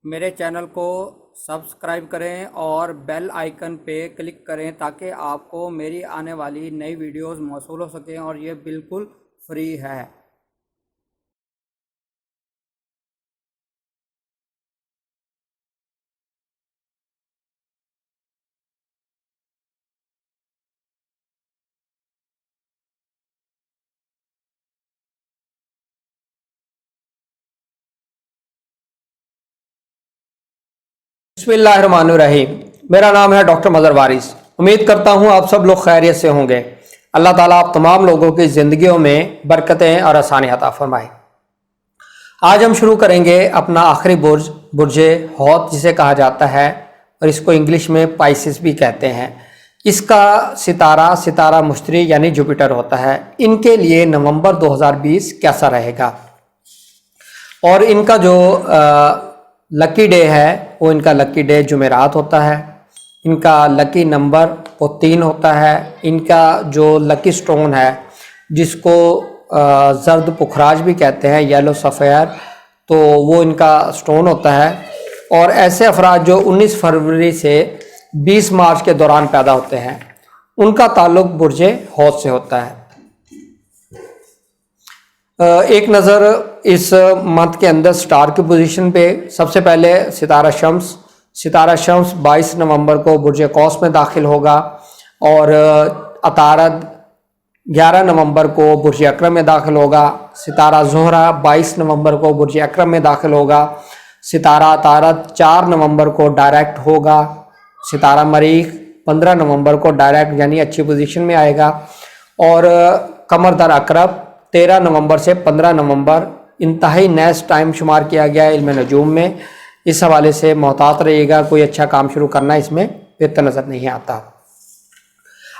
मेरे चैनल को सब्सक्राइब करें और बेल आइकन पे क्लिक करें ताकि आपको मेरी आने वाली नई वीडियोस मौसूल हो सकें और ये बिल्कुल फ्री है। बिस्मिल्लाहिर्रहमानिर्रहीम। मेरा नाम है डॉक्टर मदर वारिस। उम्मीद करता हूँ आप सब लोग खैरियत से होंगे। अल्लाह ताला आप तमाम लोगों की ज़िंदगियों में बरकतें और आसानी अता फरमाए। आज हम शुरू करेंगे अपना आखिरी बुर्ज, बुर्जे हौत जिसे कहा जाता है और इसको इंग्लिश में पाइसिस भी कहते हैं। इसका सितारा मुश्तरी यानी जुपिटर होता है। इनके लिए नवंबर 2020 कैसा रहेगा और इनका जो लकी डे है वो इनका लकी डे जुमेरात होता है। इनका लकी नंबर वो 3 होता है। इनका जो लकी स्टोन है जिसको जर्द पुखराज भी कहते हैं, येलो सफ़ेयर, तो वो इनका स्टोन होता है। और ऐसे अफराद जो 19 फरवरी से 20 मार्च के दौरान पैदा होते हैं उनका ताल्लुक बुर्जे हौत से होता है। एक नज़र इस मंथ के अंदर स्टार की पोजीशन पे सबसे पहले सितारा शम्स 22 नवंबर को बुर्जे कौस में दाखिल होगा और अतारद 11 नवंबर को बुर्जे अकरम में दाखिल होगा। सितारा ज़ोहरा 22 नवंबर को बुर्जे अकरम में दाखिल होगा। सितारा अतारद 4 नवंबर को डायरेक्ट होगा। सितारा मरीख 15 नवंबर को डायरेक्ट यानी अच्छी पोजीशन में आएगा। और कमर दर अकरब 13 नवंबर से 15 नवंबर इंतहाई नेस्ट टाइम शुमार किया गया है इल्म नजूम में। इस हवाले से मोहतात रहिएगा, कोई अच्छा काम शुरू करना इसमें बेहतर नज़र नहीं आता।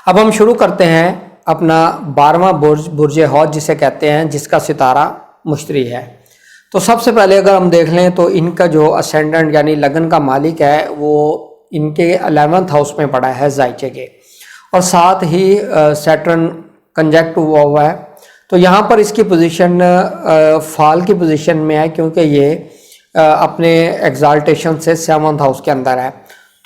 अब हम शुरू करते हैं अपना 12वां बुर्ज, बुर्जे हौत जिसे कहते हैं, जिसका सितारा मुश्तरी है। तो सबसे पहले अगर हम देख लें तो इनका जो असेंडेंट यानी लगन का मालिक है वो इनके 11th हाउस में पड़ा है जायचे के, और साथ ही सैटर्न कंजक्ट हुआ है। तो यहाँ पर इसकी पोजीशन फाल की पोजीशन में है क्योंकि ये अपने एग्जाल्टेशन से 7th हाउस के अंदर है।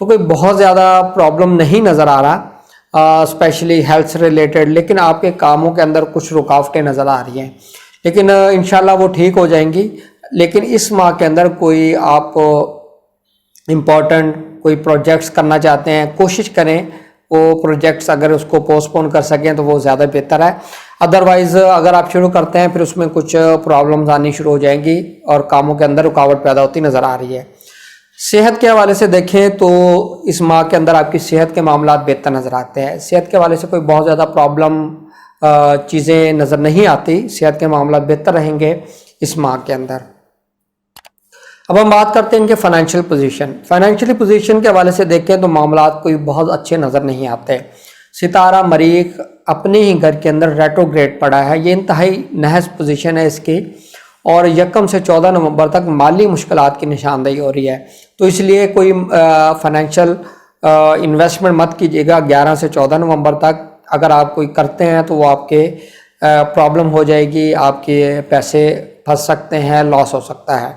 तो कोई बहुत ज़्यादा प्रॉब्लम नहीं नज़र आ रहा स्पेशली हेल्थ से रिलेटेड, लेकिन आपके कामों के अंदर कुछ रुकावटें नज़र आ रही हैं, लेकिन इंशाल्लाह वो ठीक हो जाएंगी। लेकिन इस माह के अंदर कोई आप इम्पोर्टेंट कोई प्रोजेक्ट्स करना चाहते हैं, कोशिश करें वो प्रोजेक्ट्स अगर उसको पोस्टपोन कर सकें तो वो ज़्यादा बेहतर है। अदरवाइज़ अगर आप शुरू करते हैं फिर उसमें कुछ प्रॉब्लम्स आनी शुरू हो जाएंगी और कामों के अंदर रुकावट पैदा होती नज़र आ रही है। सेहत के हवाले से देखें तो इस माह के अंदर आपकी सेहत के मामला बेहतर नज़र आते हैं। सेहत के हवाले से कोई बहुत ज़्यादा प्रॉब्लम चीज़ें नज़र नहीं आती। सेहत के मामला बेहतर रहेंगे इस माह के अंदर। अब हम बात करते हैं इनके फाइनेंशियल पोजीशन के हवाले से देखें तो मामला कोई बहुत अच्छे नज़र नहीं आते। सितारा मरीख अपने ही घर के अंदर रेट्रोग्रेड पड़ा है, ये इंतहाई नहस पोजीशन है इसकी, और यकम से 14 नवंबर तक माली मुश्किलात की निशानदेही हो रही है। तो इसलिए कोई फाइनेंशियल इन्वेस्टमेंट मत कीजिएगा 11 से 14 नवंबर तक। अगर आप कोई करते हैं तो वो आपके प्रॉब्लम हो जाएगी, आपके पैसे फंस सकते हैं, लॉस हो सकता है।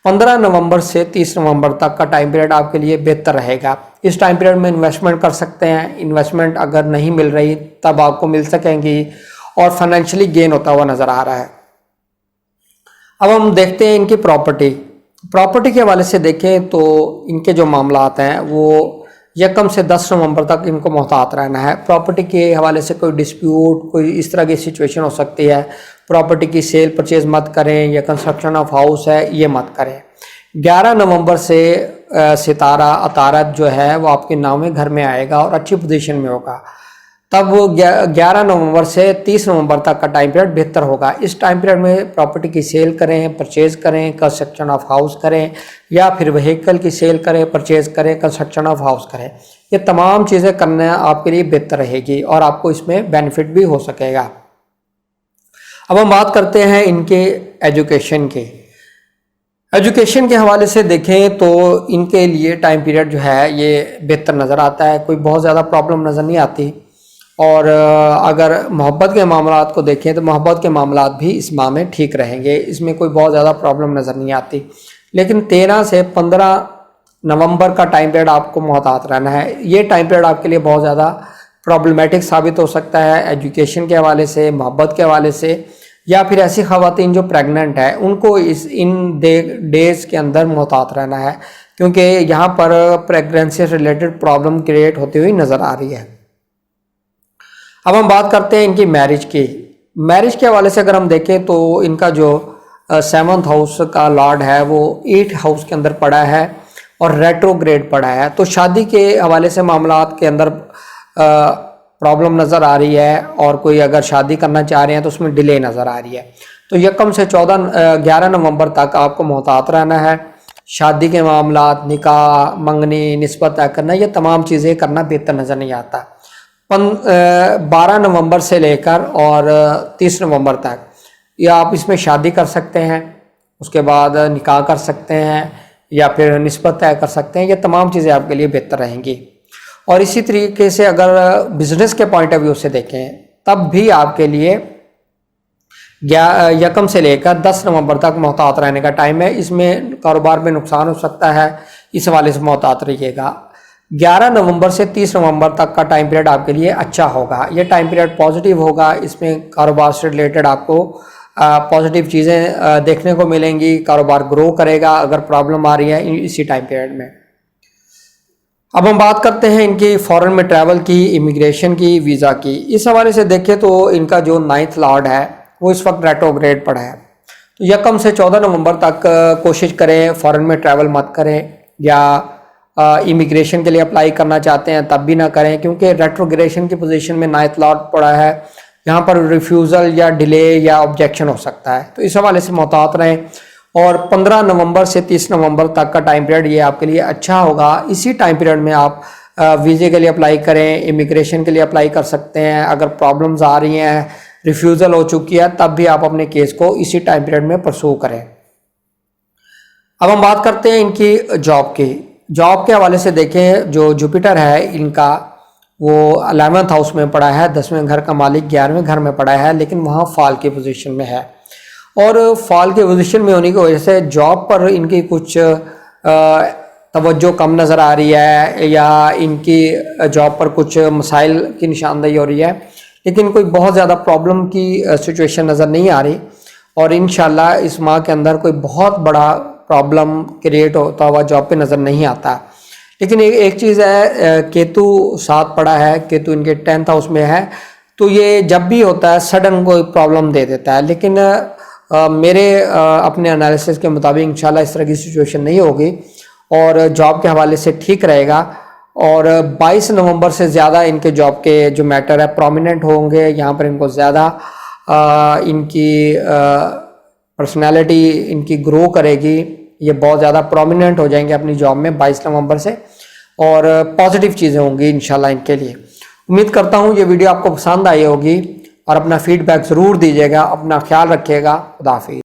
15 नवंबर से 30 नवंबर तक का टाइम पीरियड आपके लिए बेहतर रहेगा। इस टाइम पीरियड में इन्वेस्टमेंट कर सकते हैं। इन्वेस्टमेंट अगर नहीं मिल रही तब आपको मिल सकेंगी और फाइनेंशियली गेन होता हुआ नज़र आ रहा है। अब हम देखते हैं इनकी प्रॉपर्टी के हवाले से देखें तो इनके जो मामलात हैं वो यकम से 10 नवंबर तक इनको मोहतात रहना है। प्रॉपर्टी के हवाले से कोई डिस्प्यूट, कोई इस तरह की सिचुएशन हो सकती है। प्रॉपर्टी की सेल परचेज मत करें, या कंस्ट्रक्शन ऑफ हाउस है ये मत करें। 11 नवंबर से सितारा अतारत जो है वो आपके नामे घर में आएगा और अच्छी पोजीशन में होगा। तब वो 11 नवंबर से 30 नवंबर तक का टाइम पीरियड बेहतर होगा। इस टाइम पीरियड में प्रॉपर्टी की सेल करें, परचेज़ करें, कंस्ट्रक्शन ऑफ हाउस करें, या फिर व्हीकल की सेल करें, परचेज़ करें, कंस्ट्रक्शन ऑफ हाउस करें। ये तमाम चीज़ें करना आपके लिए बेहतर रहेगी और आपको इसमें बेनिफिट भी हो सकेगा। अब हम बात करते हैं इनके एजुकेशन के हवाले से देखें तो इनके लिए टाइम पीरियड जो है ये बेहतर नज़र आता है। कोई बहुत ज़्यादा प्रॉब्लम नज़र नहीं आती। और अगर मोहब्बत के मामलात को देखें तो मोहब्बत के मामलात भी इस माह में ठीक रहेंगे, इसमें कोई बहुत ज़्यादा प्रॉब्लम नज़र नहीं आती। लेकिन 13 से 15 नवंबर का टाइम पीरियड आपको मोहतात रहना है। ये टाइम पीरियड आपके लिए बहुत ज़्यादा प्रॉब्लमेटिक साबित हो सकता है, एजुकेशन के हवाले से, मोहब्बत के हवाले से, या फिर ऐसी ख़वातीन जो प्रेग्नेंट है उनको इन डेज़ के अंदर मोहतात रहना है, क्योंकि यहाँ पर प्रेगनेंसी से रिलेटेड प्रॉब्लम क्रिएट होती हुई नज़र आ रही है। अब हम बात करते हैं इनकी मैरिज की। मैरिज के हवाले से अगर हम देखें तो इनका जो 7th हाउस का लॉर्ड है वो 8th हाउस के अंदर पड़ा है और रेट्रोग्रेड पड़ा है, तो शादी के हवाले से मामलात के अंदर प्रॉब्लम नज़र आ रही है, और कोई अगर शादी करना चाह रहे हैं तो उसमें डिले नज़र आ रही है। तो यकम से 11 नवंबर तक आपको मोहतात रहना है। शादी के मामलात, निकाह, मंगनी, निस्बत तय करना, ये तमाम चीज़ें करना बेहतर नज़र नहीं आता। 12 नवंबर से लेकर और 30 नवंबर तक या आप इसमें शादी कर सकते हैं, उसके बाद निकाह कर सकते हैं या फिर निस्बत तय कर सकते हैं। ये तमाम चीज़ें आपके लिए बेहतर रहेंगी। और इसी तरीके से अगर बिजनेस के पॉइंट ऑफ व्यू से देखें तब भी आपके लिए यकम से लेकर 10 नवंबर तक मोहतात रहने का टाइम है। इसमें कारोबार में नुकसान हो सकता है, इस हवाले से मोहतात रहिएगा। 11 नवंबर से 30 नवंबर तक का टाइम पीरियड आपके लिए अच्छा होगा। ये टाइम पीरियड पॉजिटिव होगा, इसमें कारोबार से रिलेटेड आपको पॉजिटिव चीज़ें देखने को मिलेंगी, कारोबार ग्रो करेगा अगर प्रॉब्लम आ रही है इसी टाइम पीरियड में। अब हम बात करते हैं इनकी फॉरेन में ट्रैवल की, इमिग्रेशन की, वीज़ा की। इस हवाले से देखें तो इनका जो 9th लॉर्ड है वो इस वक्त रेट्रोग्रेड पड़ा है, तो यकम से 14 नवंबर तक कोशिश करें फॉरेन में ट्रैवल मत करें, या इमिग्रेशन के लिए अप्लाई करना चाहते हैं तब भी ना करें, क्योंकि रेट्रोग्रेशन की पोजीशन में 9th लॉर्ड पड़ा है, यहाँ पर रिफ्यूज़ल या डिले या ऑब्जेक्शन हो सकता है, तो इस हवाले से मोहतात रहें। और 15 नवंबर से 30 नवंबर तक का टाइम पीरियड ये आपके लिए अच्छा होगा। इसी टाइम पीरियड में आप वीज़े के लिए अप्लाई करें, इमिग्रेशन के लिए अप्लाई कर सकते हैं। अगर प्रॉब्लम्स आ रही हैं, रिफ्यूज़ल हो चुकी है, तब भी आप अपने केस को इसी टाइम पीरियड में परसू करें। अब हम बात करते हैं इनकी जॉब की। जॉब के हवाले से देखें, जो जुपिटर है इनका वो 11th हाउस में पड़ा है, 10वें घर का मालिक 11वें घर में पड़ा है, लेकिन वहाँ फॉल की पोजीशन में है। और फॉल के पोजीशन में होने की वजह से जॉब पर इनकी कुछ तवज्जो कम नज़र आ रही है, या इनकी जॉब पर कुछ मसाइल की निशानदेही हो रही है, लेकिन कोई बहुत ज़्यादा प्रॉब्लम की सिचुएशन नज़र नहीं आ रही। और इंशाल्लाह इस माह के अंदर कोई बहुत बड़ा प्रॉब्लम क्रिएट होता हुआ जॉब पे नज़र नहीं आता। लेकिन एक चीज़ है, केतु साथ पड़ा है, केतु इनके 10th हाउस में है, तो ये जब भी होता है सडन कोई प्रॉब्लम दे देता है। लेकिन मेरे अपने एनालिसिस के मुताबिक इंशाल्लाह इस तरह की सिचुएशन नहीं होगी और जॉब के हवाले से ठीक रहेगा। और 22 नवंबर से ज़्यादा इनके जॉब के जो मैटर है प्रोमिनेंट होंगे, यहाँ पर इनको ज़्यादा इनकी पर्सनैलिटी इनकी ग्रो करेगी, ये बहुत ज़्यादा प्रोमिनेंट हो जाएंगे अपनी जॉब में 22 नवंबर से, और पॉजिटिव चीज़ें होंगी इंशाल्लाह इनके लिए। उम्मीद करता हूँ ये वीडियो आपको पसंद आई होगी और अपना फीडबैक ज़रूर दीजिएगा। अपना ख्याल रखिएगा। खुदा हाफिज़।